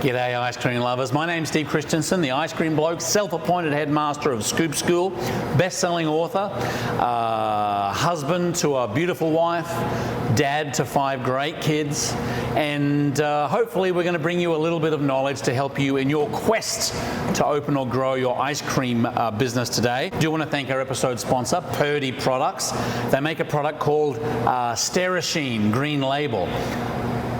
G'day ice cream lovers, my name's Steve Christensen, the ice cream bloke, self-appointed headmaster of Scoop School, best-selling author, husband to a beautiful wife, dad to 5 great kids, and hopefully we're going to bring you a little bit of knowledge to help you in your quest to open or grow your ice cream business today. I do want to thank our episode sponsor, Purdy Products. They make a product called Sterasheen Green Label.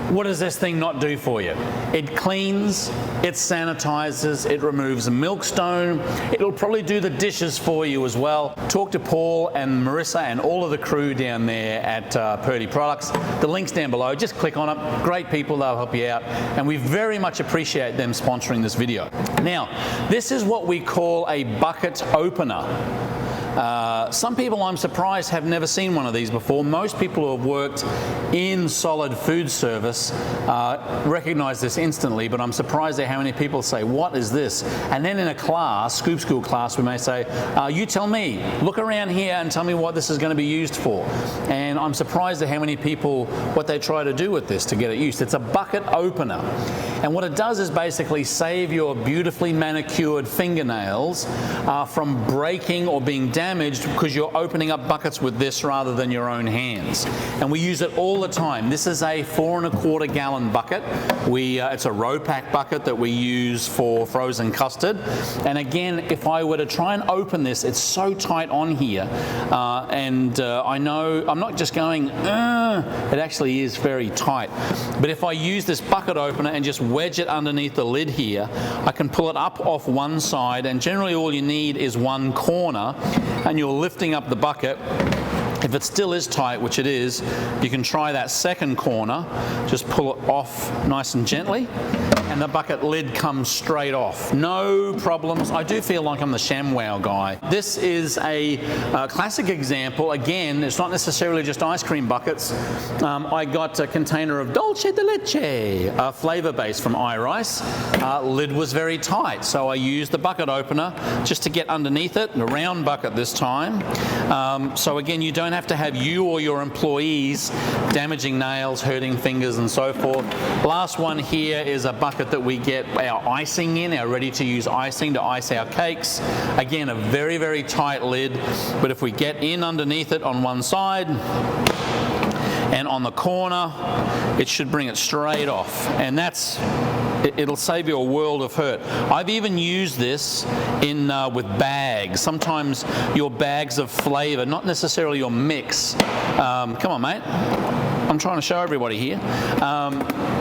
What does this thing not do for you? It cleans, it sanitizes, it removes milkstone. It'll probably do the dishes for you as well. Talk to Paul and Marissa and all of the crew down there at Purdy Products. The link's down below. Just click on it. Great people, they'll help you out. And we very much appreciate them sponsoring this video. Now, this is what we call a bucket opener. Some people, I'm surprised, have never seen one of these before. Most people who have worked in solid food service recognize this instantly, but I'm surprised at how many people say, what is this? And then in a class, Scoop School class, we may say, you tell me, look around here and tell me what this is going to be used for. And I'm surprised at how many people, what they try to do with this to get it used. It's a bucket opener. And what it does is basically save your beautifully manicured fingernails from breaking or being damaged because you're opening up buckets with this rather than your own hands. And we use it all the time. This is a 4 1/4 gallon bucket. It's a row pack bucket that we use for frozen custard. And again, if I were to try and open this, it's so tight on here. I know I'm not just going, it actually is very tight. But if I use this bucket opener and just wedge it underneath the lid here, I can pull it up off one side, and generally all you need is one corner, and you're lifting up the bucket. If it still is tight, which it is, you can try that second corner, just pull it off nice and gently, and the bucket lid comes straight off. No problems. I do feel like I'm the ShamWow guy. This is a classic example. Again, it's not necessarily just ice cream buckets. I got a container of Dulce de Leche, a flavor base from iRice. Lid was very tight, so I used the bucket opener just to get underneath it, a round bucket this time. So again, you don't have to have you or your employees damaging nails, hurting fingers, and so forth. Last one here is a bucket that we get our icing in, our ready-to-use icing to ice our cakes. Again, a very, very tight lid, but if we get in underneath it on one side and on the corner, it should bring it straight off, and it'll save you a world of hurt. I've even used this with bags. Sometimes your bags of flavor, not necessarily your mix. Come on, mate. I'm trying to show everybody here.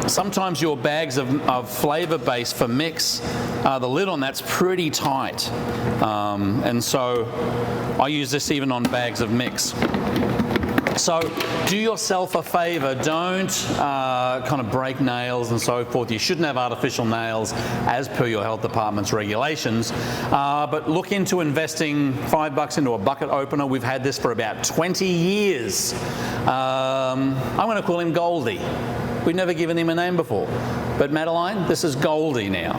Sometimes your bags of flavor base for mix, the lid on that's pretty tight. And so I use this even on bags of mix. So do yourself a favor, don't kind of break nails and so forth. You shouldn't have artificial nails as per your health department's regulations, but look into investing $5 into a bucket opener. We've had this for about 20 years. I'm going to call him Goldie. We've never given him a name before, but Madeline, this is Goldie now.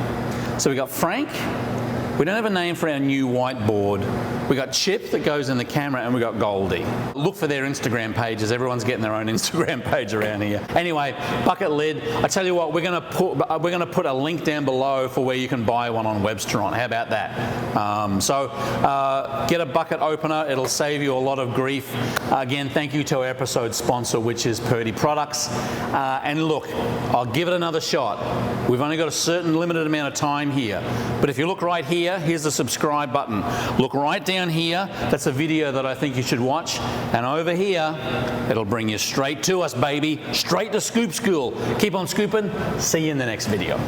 So we got Frank. We don't have a name for our new whiteboard. We got Chip that goes in the camera, and we got Goldie. Look for their Instagram pages. Everyone's getting their own Instagram page around here. Anyway, bucket lid. I tell you what, we're going to put a link down below for where you can buy one on Webstaurant. How about that? Get a bucket opener. It'll save you a lot of grief. Again, thank you to our episode sponsor, which is Purdy Products. And look, I'll give it another shot. We've only got a certain limited amount of time here, but if you look right here, here's the subscribe button. Look right down here, that's a video that I think you should watch. And over here, it'll bring you straight to us, baby. Straight to Scoop School. Keep on scooping. See you in the next video.